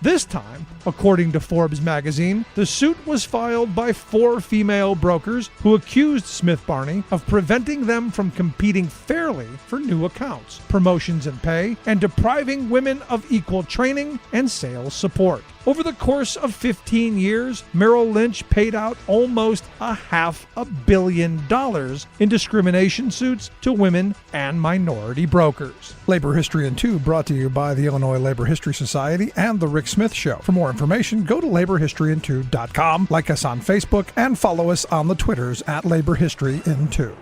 This time, according to Forbes magazine, the suit was filed by 4 female brokers who accused Smith Barney of preventing them from competing fairly for new accounts, promotions and pay, and depriving women of equal training and sales support. Over the course of 15 years, Merrill Lynch paid out almost $500 million in discrimination suits to women and minority brokers. Labor History in 2 brought to you by the Illinois Labor History Society and The Rick Smith Show. For more information, go to laborhistoryin2.com, like us on Facebook, and follow us on the Twitters at Labor History in 2.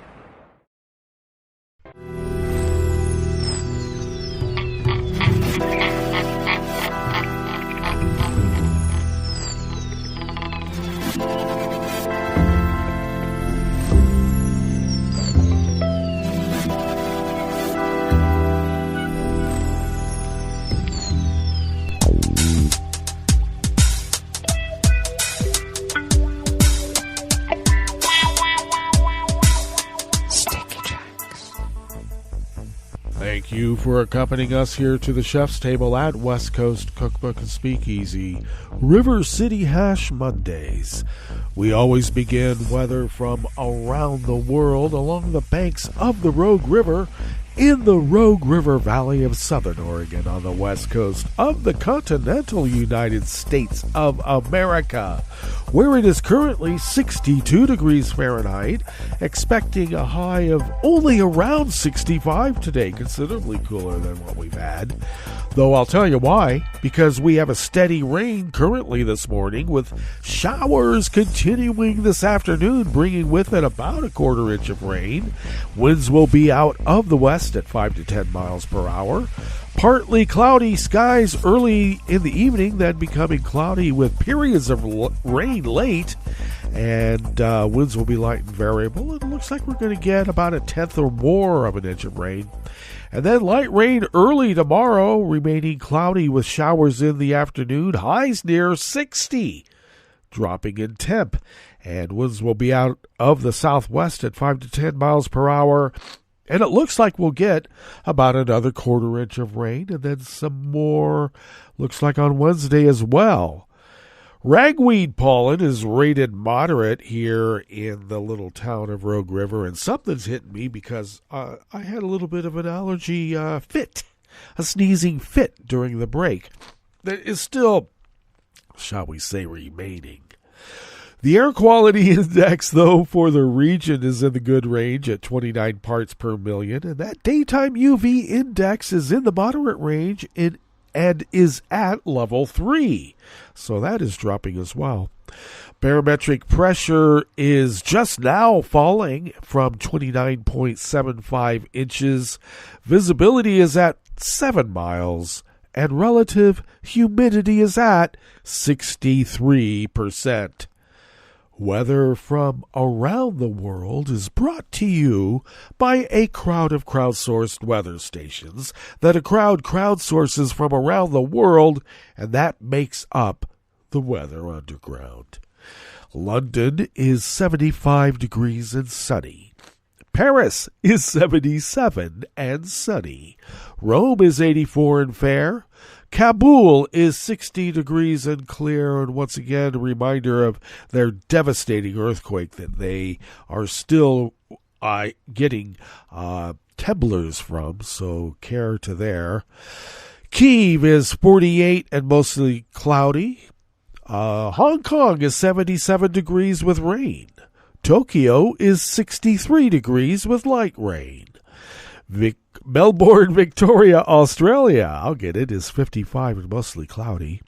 Thank you for accompanying us here to the chef's table at West Coast Cookbook and Speakeasy, River City Hash Mondays. We always begin weather from around the world along the banks of the Rogue River in the Rogue River Valley of Southern Oregon on the west coast of the continental United States of America, where it is currently 62 degrees Fahrenheit, expecting a high of only around 65 today, considerably cooler than what we've had. Though I'll tell you why, because we have a steady rain currently this morning, with showers continuing this afternoon, bringing with it about a quarter inch of rain. Winds will be out of the west at 5 to 10 miles per hour. Partly cloudy skies early in the evening, then becoming cloudy with periods of rain late. And winds will be light and variable. It looks like we're going to get about a tenth or more of an inch of rain. And then light rain early tomorrow, remaining cloudy with showers in the afternoon. Highs near 60, dropping in temp. And winds will be out of the southwest at 5 to 10 miles per hour. And it looks like we'll get about another quarter inch of rain, and then some more, looks like on Wednesday as well. Ragweed pollen is rated moderate here in the little town of Rogue River, and something's hitting me because I had a little bit of an allergy fit, a sneezing fit during the break that is still, shall we say, remaining. The air quality index, though, for the region is in the good range at 29 parts per million, and that daytime UV index is in the moderate range and is at level 3. So that is dropping as well. Barometric pressure is just now falling from 29.75 inches. Visibility is at 7 miles, and relative humidity is at 63%. Weather from around the world is brought to you by a crowd of crowdsourced weather stations that a crowd crowdsources from around the world, and that makes up the Weather Underground. London is 75 degrees and sunny. Paris is 77 and sunny. Rome is 84 and fair. Kabul is 60 degrees and clear, and once again a reminder of their devastating earthquake that they are still getting temblors from, so care to there. Kyiv is 48 and mostly cloudy. Hong Kong is 77 degrees with rain. Tokyo is 63 degrees with light rain. Melbourne, Victoria, Australia, I'll get it, is 55 and mostly cloudy.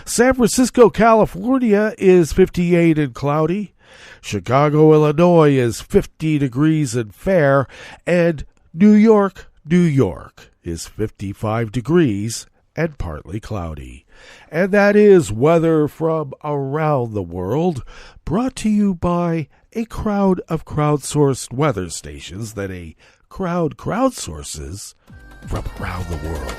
San Francisco, California is 58 and cloudy. Chicago, Illinois is 50 degrees and fair. And New York, New York is 55 degrees and partly cloudy. And that is weather from around the world, brought to you by a crowd of crowdsourced weather stations that a crowd crowdsources from around the world.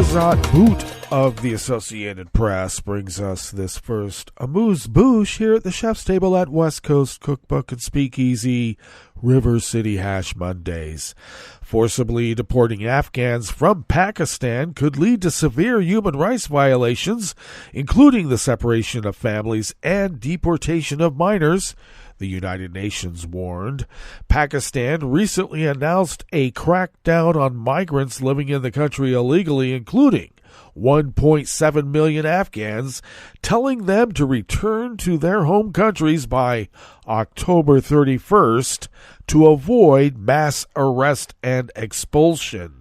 Azat Boot of the Associated Press brings us this first amuse-bouche here at the Chef's Table at West Coast Cookbook and Speakeasy, River City Hash Mondays. Forcibly deporting Afghans from Pakistan could lead to severe human rights violations, including the separation of families and deportation of minors, the United Nations warned. Pakistan recently announced a crackdown on migrants living in the country illegally, including 1.7 million Afghans, telling them to return to their home countries by October 31st to avoid mass arrest and expulsion.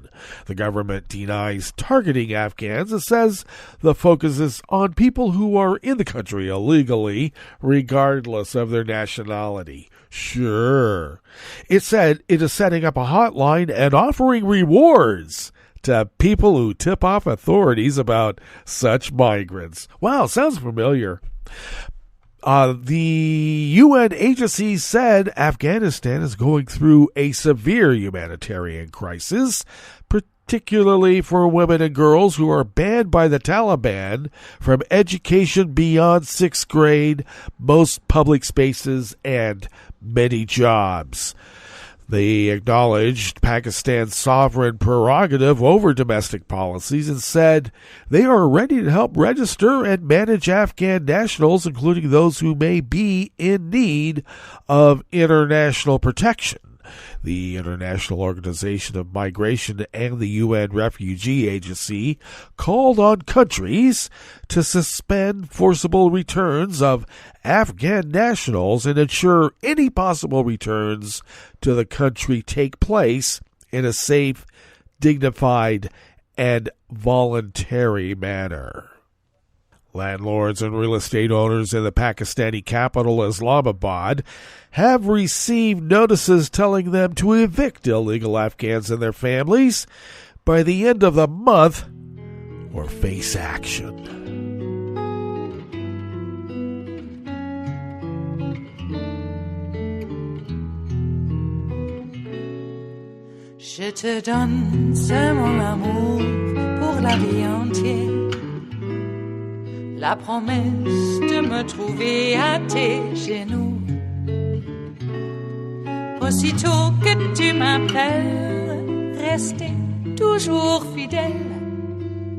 The government denies targeting Afghans and says the focus is on people who are in the country illegally, regardless of their nationality. Sure. It said it is setting up a hotline and offering rewards to people who tip off authorities about such migrants. Wow, sounds familiar. The UN agency said Afghanistan is going through a severe humanitarian crisis, particularly for women and girls who are banned by the Taliban from education beyond 6th grade, most public spaces, and many jobs. They acknowledged Pakistan's sovereign prerogative over domestic policies and said they are ready to help register and manage Afghan nationals, including those who may be in need of international protection. The International Organization of Migration and the UN Refugee Agency called on countries to suspend forcible returns of Afghan nationals and ensure any possible returns to the country take place in a safe, dignified, and voluntary manner. Landlords and real estate owners in the Pakistani capital, Islamabad, have received notices telling them to evict illegal Afghans and their families by the end of the month or face action. Je te donne ce mon amour pour la vie entière. La promesse de me trouver à tes genoux. Aussitôt que tu m'appelles, rester toujours fidèle.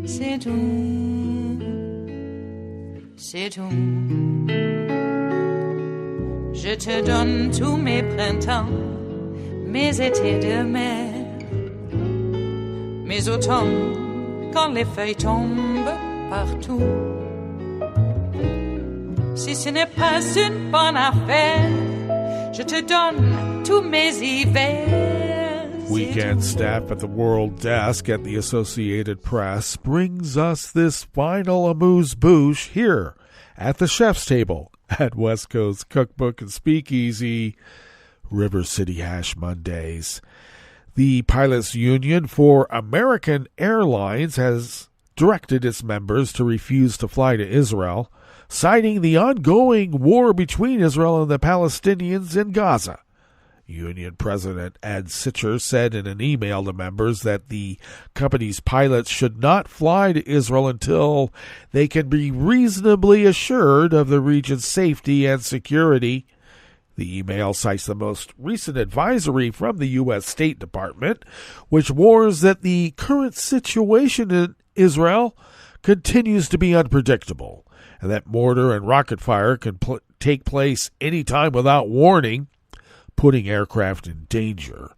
C'est tout, c'est tout. Je te donne tous mes printemps, mes étés de mer, mes automnes quand les feuilles tombent partout. Si ce n'est pas une bonne affaire, je te donne tous mes hivers. Weekend staff at the World Desk at the Associated Press brings us this final amuse-bouche here at the Chef's Table at West Coast Cookbook and Speakeasy, River City Hash Mondays. The Pilots Union for American Airlines has directed its members to refuse to fly to Israel, citing the ongoing war between Israel and the Palestinians in Gaza. Union President Ed Sitcher said in an email to members that the company's pilots should not fly to Israel until they can be reasonably assured of the region's safety and security. The email cites the most recent advisory from the U.S. State Department, which warns that the current situation in Israel continues to be unpredictable, and that mortar and rocket fire can take place anytime without warning, putting aircraft in danger.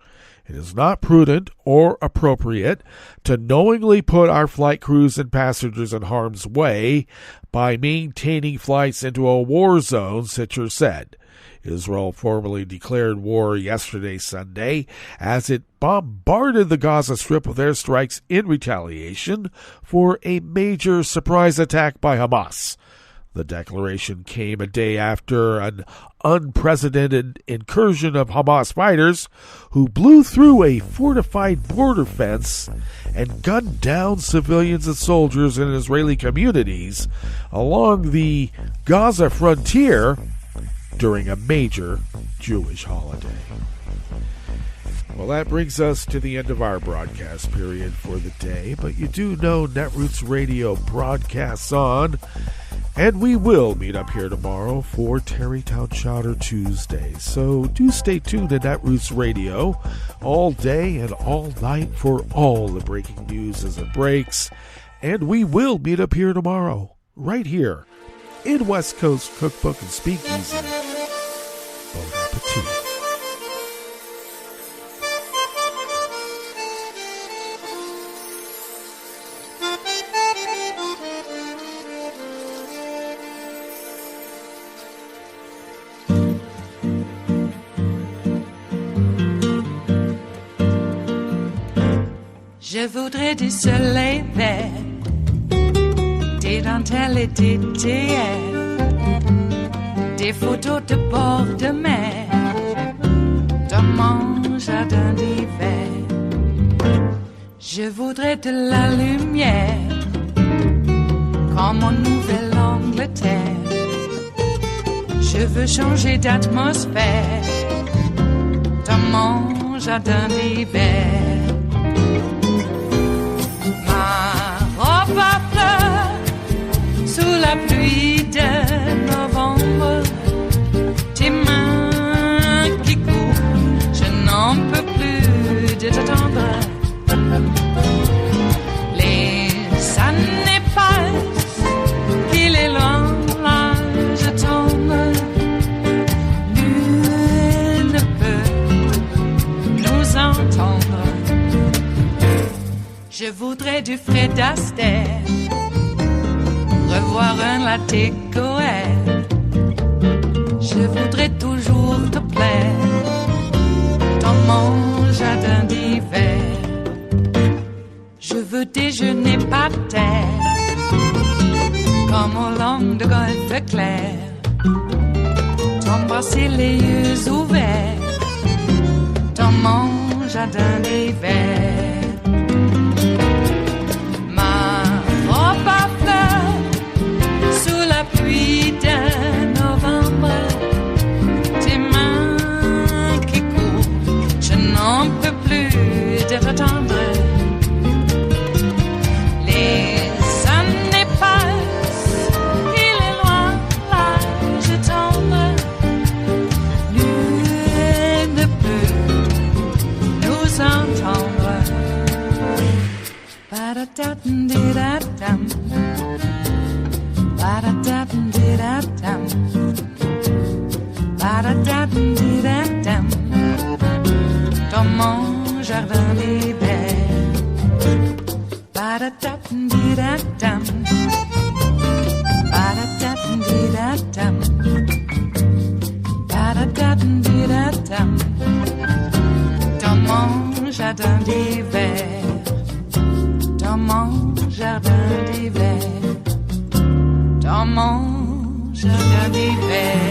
It is not prudent or appropriate to knowingly put our flight crews and passengers in harm's way by maintaining flights into a war zone, Sitcher said. Israel formally declared war yesterday, Sunday, as it bombarded the Gaza Strip with airstrikes in retaliation for a major surprise attack by Hamas. The declaration came a day after an unprecedented incursion of Hamas fighters who blew through a fortified border fence and gunned down civilians and soldiers in Israeli communities along the Gaza frontier during a major Jewish holiday. Well, that brings us to the end of our broadcast period for the day, but you do know Netroots Radio broadcasts on, and we will meet up here tomorrow for Tarrytown Chowder Tuesday. So do stay tuned to Netroots Radio all day and all night for all the breaking news as it breaks, and we will meet up here tomorrow, right here in West Coast Cookbook and Speakeasy. Bon appetit. Je voudrais du soleil vert, des dentelles et des théières, des photos de bord de mer, dans mon jardin d'hiver. Je voudrais de la lumière, comme en Nouvelle-Angleterre. Je veux changer d'atmosphère, dans mon jardin d'hiver. À fleurs, sous la pluie de novembre, tes mains qui courent, je n'en peux plus de t'attendre. Les années passent, qu'il est loin, là je tombe. Nul ne peut nous entendre. Je voudrais du Fred Astaire, revoir un latte Goël. Je voudrais toujours te plaire dans mon jardin d'hiver. Je veux déjeuner par terre, comme au long de golfe clair. T'embrasser les yeux ouverts dans mon jardin d'hiver. Pluie de novembre, tes mains qui courent, je n'en peux plus de t'attendre. Les années passent, il est loin, là je tombe. Nul ne peut nous entendre. Ba-da-da-dum-di-da-dum. Ba-da-da-dum-di-da-dum. Ba-da-da-dum-di-da-dum. Dans mon jardin d'hiver. Ba-da-da-dum-di-da-dum. Ba-da-da-dum-di-da-dum. Ba-da-da-dum-di-da-dum. Dans mon jardin d'hiver. Dans mon jardin d'hiver. Dans mon jardin d'hiver.